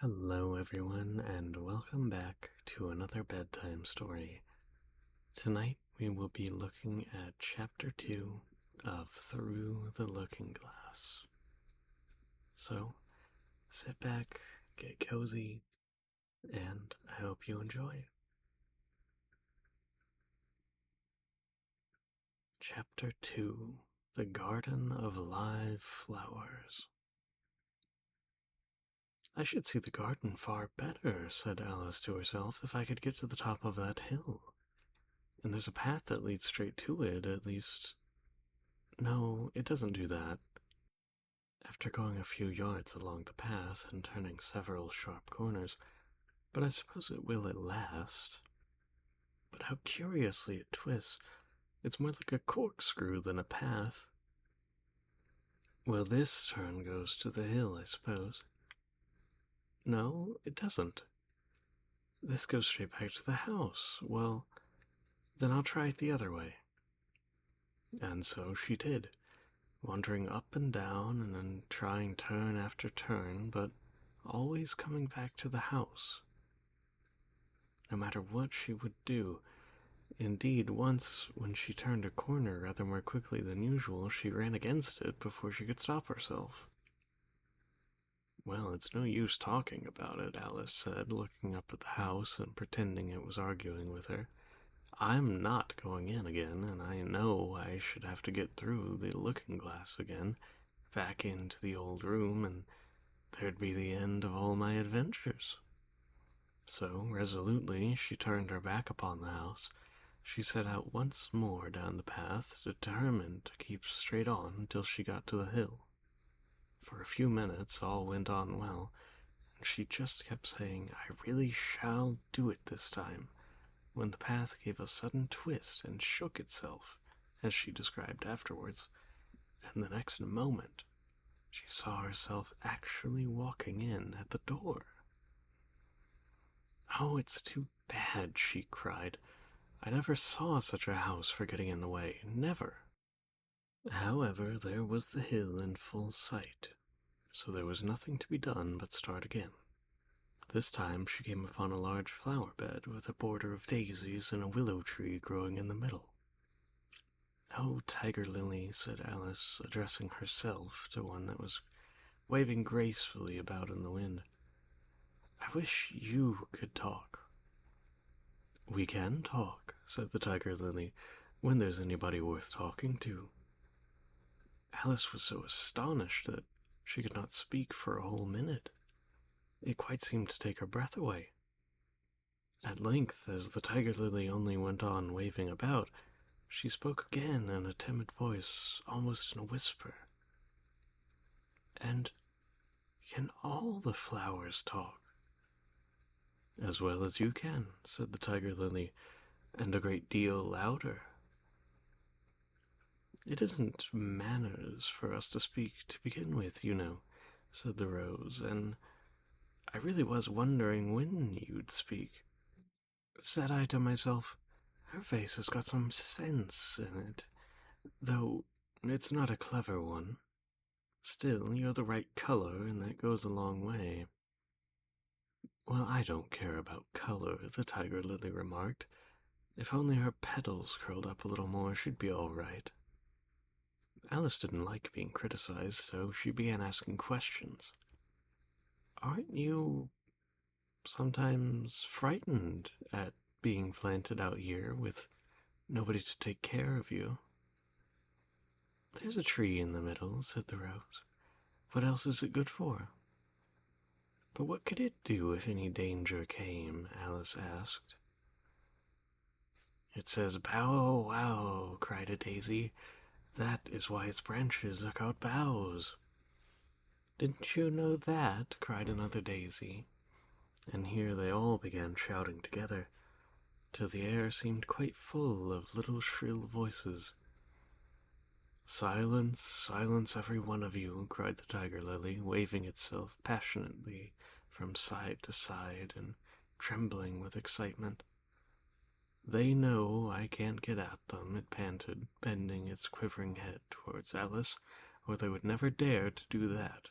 Hello, everyone, and welcome back to another bedtime story. Tonight we will be looking at Chapter 2 of Through the Looking Glass. So, sit back, get cozy, and I hope you enjoy. Chapter 2: The Garden of Live Flowers. "I should see the garden far better," said Alice to herself, "if I could get to the top of that hill. And there's a path that leads straight to it, at least. No, it doesn't do that." After going a few yards along the path and turning several sharp corners, "But I suppose it will at last. But how curiously it twists. It's more like a corkscrew than a path. Well, this turn goes to the hill, I suppose. No, it doesn't. This goes straight back to the house. Well, then I'll try it the other way." And so she did, wandering up and down and then trying turn after turn, but always coming back to the house. No matter what she would do. Indeed, once, when she turned a corner rather more quickly than usual, she ran against it before she could stop herself. "Well, it's no use talking about it," Alice said, looking up at the house and pretending it was arguing with her. "I'm not going in again, and I know I should have to get through the looking glass again, back into the old room, and there'd be the end of all my adventures." So, resolutely, she turned her back upon the house. She set out once more down the path, determined to keep straight on until she got to the hill. For a few minutes all went on well, and she just kept saying, "I really shall do it this time," when the path gave a sudden twist and shook itself, as she described afterwards, and the next moment she saw herself actually walking in at the door. "Oh, it's too bad," she cried. "I never saw such a house for getting in the way, never." However, there was the hill in full sight, so there was nothing to be done but start again. This time she came upon a large flower bed with a border of daisies and a willow tree growing in the middle. "Oh, Tiger Lily," said Alice, addressing herself to one that was waving gracefully about in the wind, "I wish you could talk." "We can talk," said the Tiger Lily, "when there's anybody worth talking to." Alice was so astonished that she could not speak for a whole minute. It quite seemed to take her breath away. At length, as the Tiger Lily only went on waving about, she spoke again in a timid voice, almost in a whisper. "And can all the flowers talk?" "As well as you can," said the Tiger Lily, "and a great deal louder." "It isn't manners for us to speak to begin with, you know," said the Rose, "and I really was wondering when you'd speak. Said I to myself, her face has got some sense in it, though it's not a clever one. Still, you're the right color, and that goes a long way." "Well, I don't care about color," the Tiger Lily remarked. "If only her petals curled up a little more, she'd be all right." Alice didn't like being criticized, so she began asking questions. "Aren't you sometimes frightened at being planted out here with nobody to take care of you?" "There's a tree in the middle," said the Rose. "What else is it good for?" "But what could it do if any danger came?" Alice asked. "It says bow wow," cried a daisy. "That is why its branches are called boughs." "Didn't you know that?" cried another daisy. And here they all began shouting together, till the air seemed quite full of little shrill voices. "Silence, silence, every one of you," cried the Tiger Lily, waving itself passionately from side to side and trembling with excitement. "They know I can't get at them," it panted, bending its quivering head towards Alice, "or they would never dare to do that."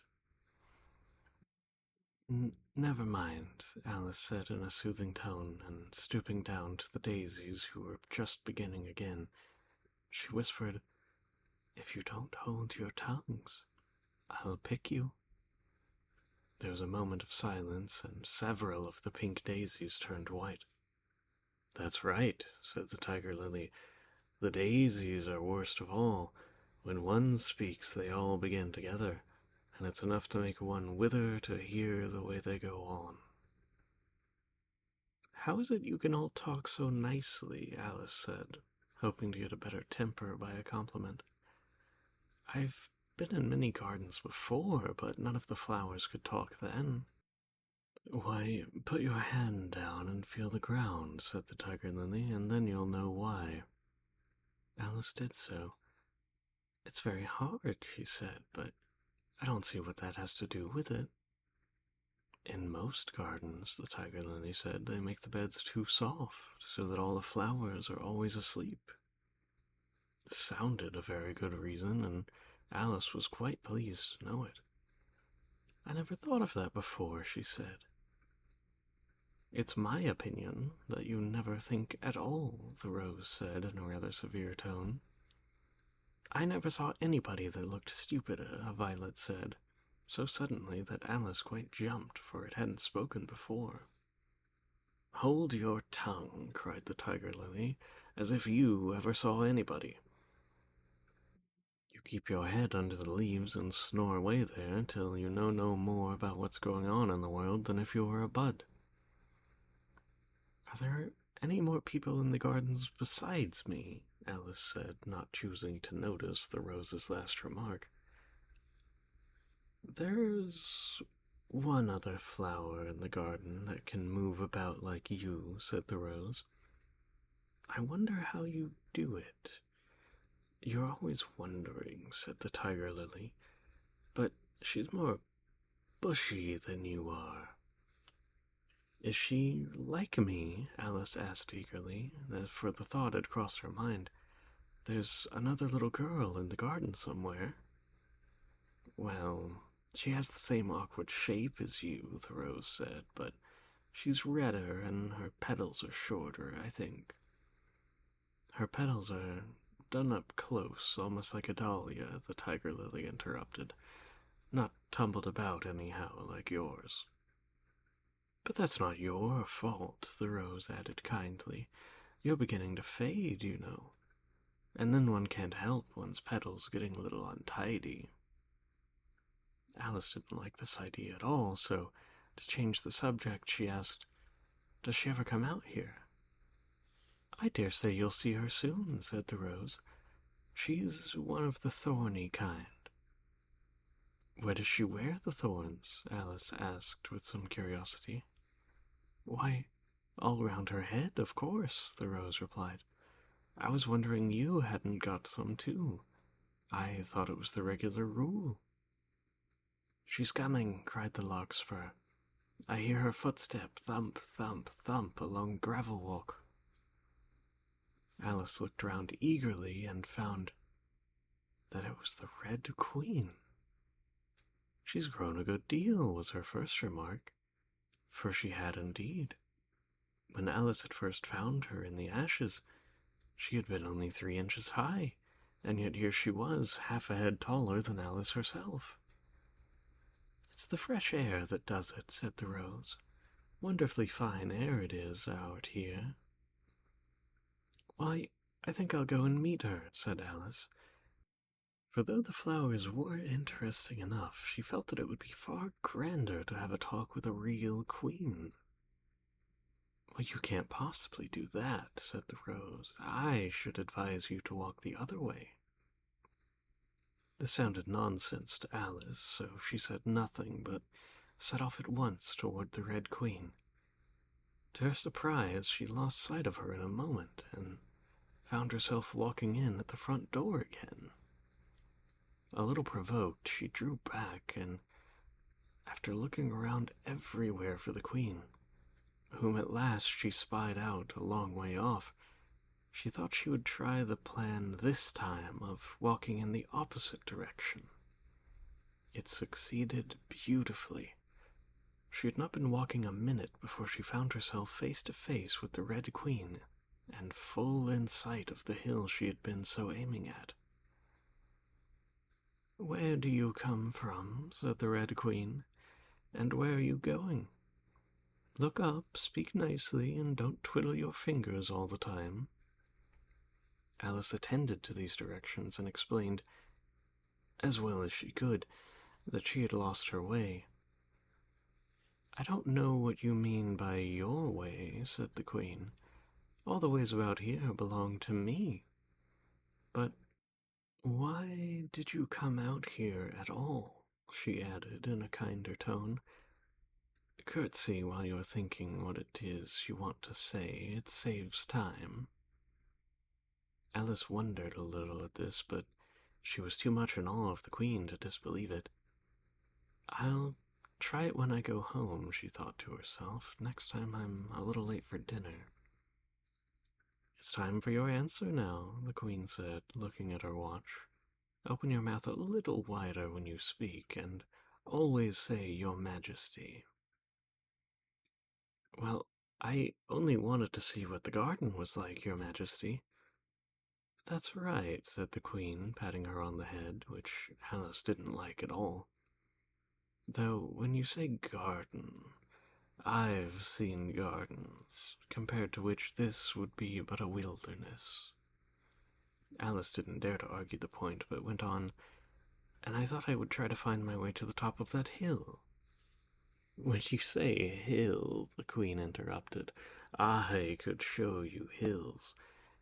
Never mind, Alice said in a soothing tone, and stooping down to the daisies who were just beginning again, she whispered, "If you don't hold your tongues, I'll pick you." There was a moment of silence, and several of the pink daisies turned white. "That's right," said the tiger lily. "The daisies are worst of all. When one speaks, they all begin together, and it's enough to make one wither to hear the way they go on." "How is it you can all talk so nicely?" Alice said, hoping to get a better temper by a compliment. "I've been in many gardens before, but none of the flowers could talk then." "Why, put your hand down and feel the ground," said the tiger lily, "and then you'll know why." Alice did so. "It's very hard," she said, "but I don't see what that has to do with it." "In most gardens," the tiger lily said, "they make the beds too soft so that all the flowers are always asleep." This sounded a very good reason, and Alice was quite pleased to know it. "I never thought of that before," she said. "It's my opinion that you never think at all," the rose said in a rather severe tone. "I never saw anybody that looked stupid," a violet said, so suddenly that Alice quite jumped, for it hadn't spoken before. "Hold your tongue," cried the tiger lily, "as if you ever saw anybody. You keep your head under the leaves and snore away there till you know no more about what's going on in the world than if you were a bud." "Are there any more people in the gardens besides me?" Alice said, not choosing to notice the rose's last remark. "There's one other flower in the garden that can move about like you," said the rose. "I wonder how you do it." "You're always wondering," said the tiger lily, "but she's more bushy than you are." "Is she like me?" Alice asked eagerly, for the thought had crossed her mind. "There's another little girl in the garden somewhere." "Well, she has the same awkward shape as you," the rose said, "but she's redder and her petals are shorter, I think." "Her petals are done up close, almost like a dahlia," the tiger lily interrupted. "Not tumbled about anyhow, like yours." "But that's not your fault," the rose added kindly. "You're beginning to fade, you know. And then one can't help one's petals getting a little untidy." Alice didn't like this idea at all, so to change the subject she asked, "Does she ever come out here?" "I dare say you'll see her soon," said the rose. "She's one of the thorny kind." "Where does she wear the thorns?" Alice asked with some curiosity. "Why, all round her head, of course," the rose replied. "I was wondering you hadn't got some too. I thought it was the regular rule." "She's coming," cried the larkspur. "I hear her footstep thump, thump, thump along gravel walk." Alice looked round eagerly and found that it was the Red Queen. "She's grown a good deal," was her first remark, for she had indeed. When Alice had first found her in the ashes, she had been only 3 inches high, and yet here she was, half a head taller than Alice herself. "It's the fresh air that does it," said the rose. "Wonderfully fine air it is out here." "Why, I think I'll go and meet her," said Alice. For though the flowers were interesting enough, she felt that it would be far grander to have a talk with a real queen. "Well, you can't possibly do that," said the rose. "I should advise you to walk the other way." This sounded nonsense to Alice, so she said nothing, but set off at once toward the Red Queen. To her surprise, she lost sight of her in a moment, and found herself walking in at the front door again. A little provoked, she drew back, and after looking around everywhere for the Queen, whom at last she spied out a long way off, she thought she would try the plan this time of walking in the opposite direction. It succeeded beautifully. She had not been walking a minute before she found herself face to face with the Red Queen, and full in sight of the hill she had been so aiming at. "Where do you come from?" said the Red Queen, "and where are you going? Look up, speak nicely, and don't twiddle your fingers all the time." Alice attended to these directions and explained, as well as she could, that she had lost her way. "I don't know what you mean by your way," said the Queen. "All the ways about here belong to me. But why did you come out here at all?" she added in a kinder tone. "Curtsy while you're thinking what it is you want to say. It saves time." Alice wondered a little at this, but she was too much in awe of the Queen to disbelieve it. "I'll try it when I go home," she thought to herself. "Next time I'm a little late for dinner." "It's time for your answer now," the Queen said, looking at her watch. "Open your mouth a little wider when you speak, and always say 'Your Majesty.'" "Well, I only wanted to see what the garden was like, Your Majesty." "That's right," said the Queen, patting her on the head, which Alice didn't like at all. "Though when you say garden, I've seen gardens, compared to which this would be but a wilderness." Alice didn't dare to argue the point, but went on, "And I thought I would try to find my way to the top of that hill." "When you say hill," the Queen interrupted, "I could show you hills,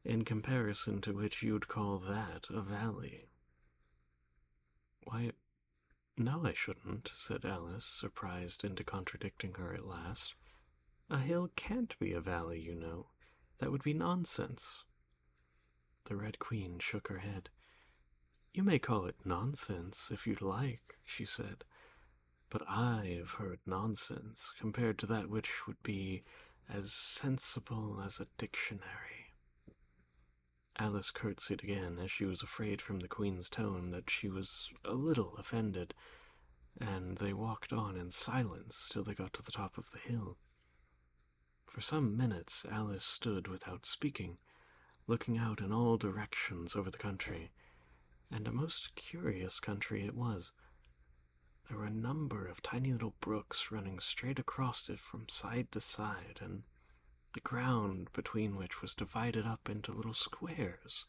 in comparison to which you'd call that a valley." "Why, no, I shouldn't," said Alice, surprised into contradicting her at last. "A hill can't be a valley, you know. That would be nonsense." The Red Queen shook her head. "You may call it nonsense, if you'd like," she said, "but I've heard nonsense compared to that which would be as sensible as a dictionary." Alice curtsied again, as she was afraid from the Queen's tone that she was a little offended, and they walked on in silence till they got to the top of the hill. For some minutes Alice stood without speaking, looking out in all directions over the country, and a most curious country it was. There were a number of tiny little brooks running straight across it from side to side, and the ground between which was divided up into little squares,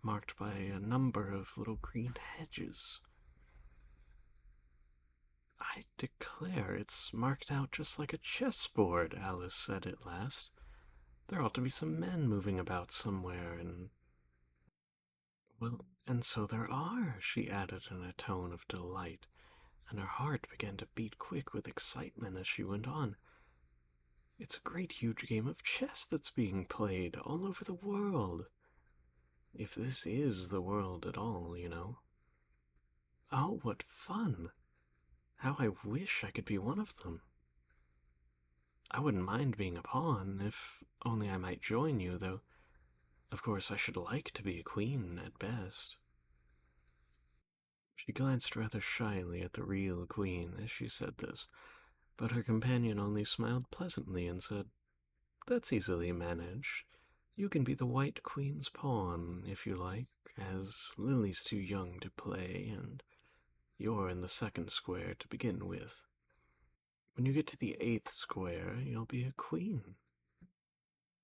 marked by a number of little green hedges. "I declare it's marked out just like a chessboard," Alice said at last. "There ought to be some men moving about somewhere, and—" "Well, and so there are," she added in a tone of delight, and her heart began to beat quick with excitement as she went on. "It's a great huge game of chess that's being played all over the world. If this is the world at all, you know. Oh, what fun! How I wish I could be one of them. I wouldn't mind being a pawn, if only I might join you, though of course I should like to be a queen at best." She glanced rather shyly at the real Queen as she said this, but her companion only smiled pleasantly and said, "That's easily managed. You can be the White Queen's pawn, if you like, as Lily's too young to play, and you're in the second square to begin with. When you get to the 8th square, you'll be a queen."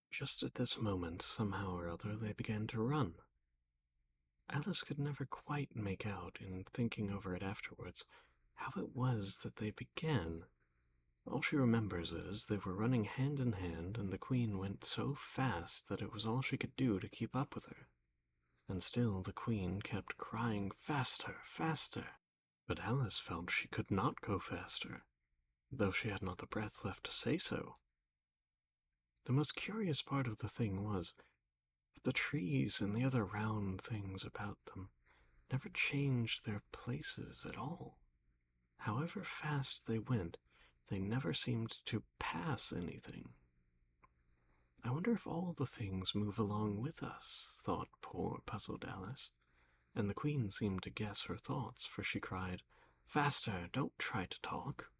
Just at this moment, somehow or other, they began to run. Alice could never quite make out, in thinking over it afterwards, how it was that they began. All she remembers is they were running hand in hand, and the Queen went so fast that it was all she could do to keep up with her. And still the Queen kept crying, "Faster, faster!" But Alice felt she could not go faster, though she had not the breath left to say so. The most curious part of the thing was that the trees and the other round things about them never changed their places at all. However fast they went, they never seemed to pass anything. "I wonder if all the things move along with us," thought poor puzzled Alice, and the Queen seemed to guess her thoughts, for she cried, "Faster, don't try to talk."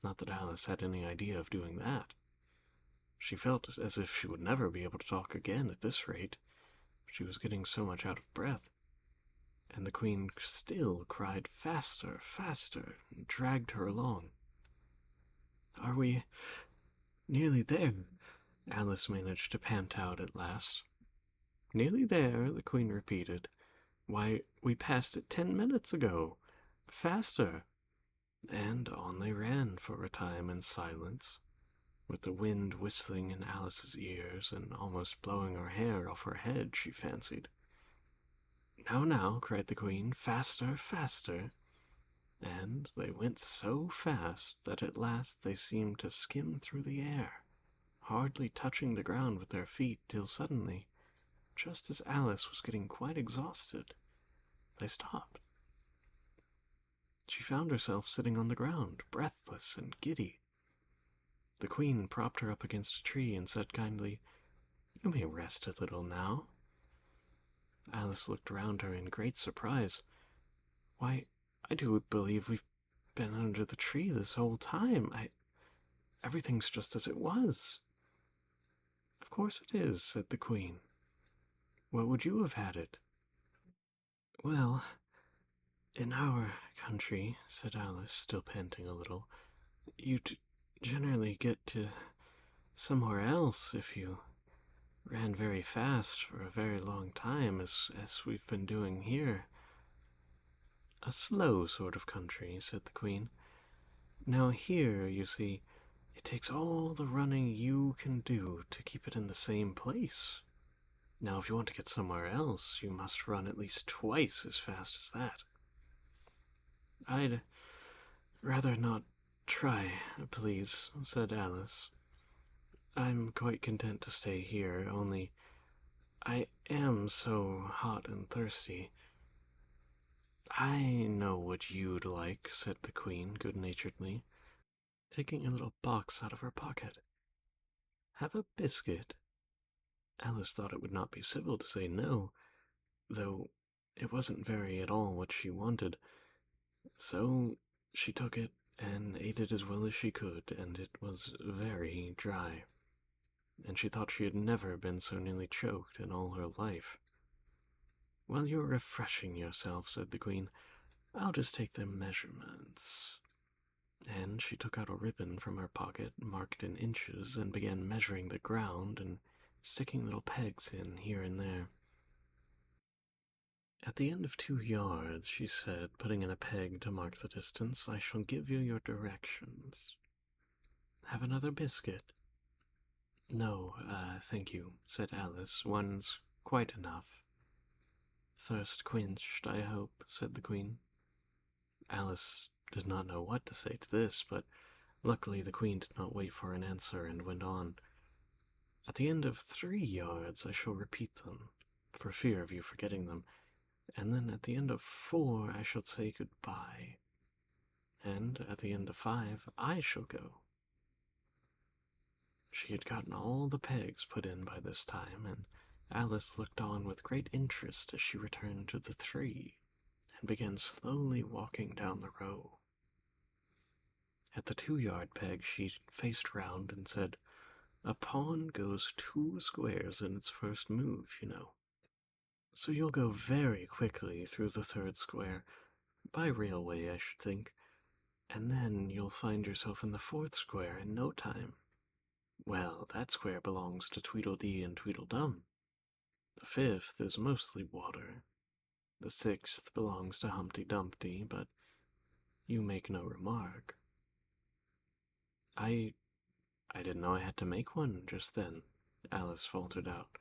Not that Alice had any idea of doing that. She felt as if she would never be able to talk again at this rate. She was getting so much out of breath. And the Queen still cried faster, faster, and dragged her along. "Are we nearly there?" Alice managed to pant out at last. "Nearly there," the Queen repeated. "Why, we passed it 10 minutes ago. Faster!" And on they ran for a time in silence, with the wind whistling in Alice's ears and almost blowing her hair off her head, she fancied. "Now, now," cried the Queen, "faster, faster!" And they went so fast that at last they seemed to skim through the air, hardly touching the ground with their feet, till suddenly, just as Alice was getting quite exhausted, they stopped. She found herself sitting on the ground, breathless and giddy. The Queen propped her up against a tree and said kindly, "You may rest a little now." Alice looked round her in great surprise. "Why, I do believe we've been under the tree this whole time. Everything's just as it was." "Of course it is," said the Queen. "What would you have had it?" "Well, in our country," said Alice, still panting a little, "you'd generally get to somewhere else if you ran very fast for a very long time, as we've been doing here." "A slow sort of country," said the Queen. "Now here, you see, it takes all the running you can do to keep it in the same place. Now, if you want to get somewhere else, you must run at least twice as fast as that." "I'd rather not try, please," said Alice. "I'm quite content to stay here, only I am so hot and thirsty." "I know what you'd like," said the Queen good-naturedly, taking a little box out of her pocket. "Have a biscuit?" Alice thought it would not be civil to say no, though it wasn't very at all what she wanted. So she took it and ate it as well as she could, and it was very dry, and she thought she had never been so nearly choked in all her life. "While you're refreshing yourself," said the Queen, "I'll just take the measurements." And she took out a ribbon from her pocket, marked in inches, and began measuring the ground and sticking little pegs in here and there. "At the end of 2 yards," she said, putting in a peg to mark the distance, "I shall give you your directions. Have another biscuit?" "No, thank you," said Alice. "One's quite enough." "Thirst quenched, I hope," said the Queen. Alice did not know what to say to this, but luckily the Queen did not wait for an answer and went on. "At the end of 3 yards I shall repeat them, for fear of you forgetting them, and then at the end of 4 I shall say goodbye, and at the end of 5 I shall go." She had gotten all the pegs put in by this time, and Alice looked on with great interest as she returned to the 3 and began slowly walking down the row. At the 2 yard peg she faced round and said, "A pawn goes 2 squares in its first move, you know. So you'll go very quickly through the 3rd square, by railway, I should think, and then you'll find yourself in the 4th square in no time. Well, that square belongs to Tweedledee and Tweedledum. The 5th is mostly water. The 6th belongs to Humpty Dumpty, but you make no remark." I didn't know I had to make one just then," Alice faltered out.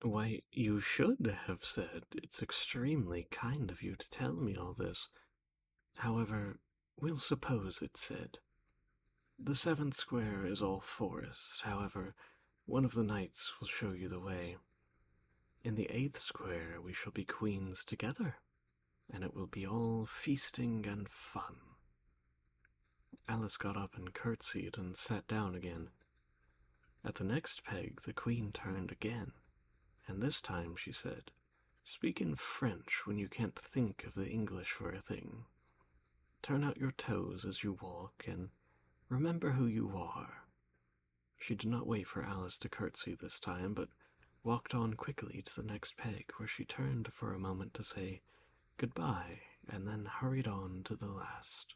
"Why, you should have said. It's extremely kind of you to tell me all this. However, we'll suppose it's said. The 7th square is all forest. However, one of the knights will show you the way. In the 8th square we shall be queens together, and it will be all feasting and fun." Alice got up and curtsied and sat down again. At the next peg the Queen turned again, and this time she said, "Speak in French when you can't think of the English for a thing. Turn out your toes as you walk, and Remember who you are." She did not wait for Alice to curtsy this time, but walked on quickly to the next peg, where she turned for a moment to say goodbye, and then hurried on to the last.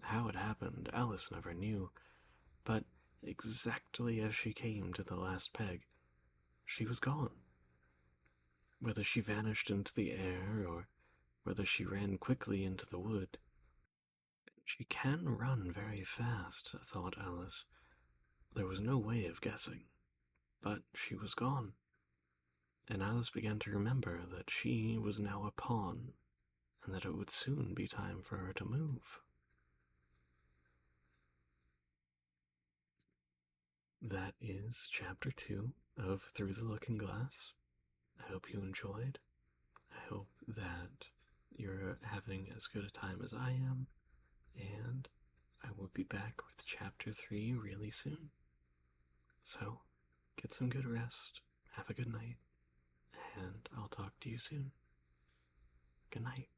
How it happened, Alice never knew, but exactly as she came to the last peg, she was gone. Whether she vanished into the air, or whether she ran quickly into the wood. She can run very fast, thought Alice. There was no way of guessing, but she was gone, and Alice began to remember that she was now a pawn, and that it would soon be time for her to move. That is Chapter 2 of Through the Looking Glass. I hope you enjoyed. I hope that you're having as good a time as I am, and I will be back with Chapter 3 really soon. So, get some good rest, have a good night, and I'll talk to you soon. Good night.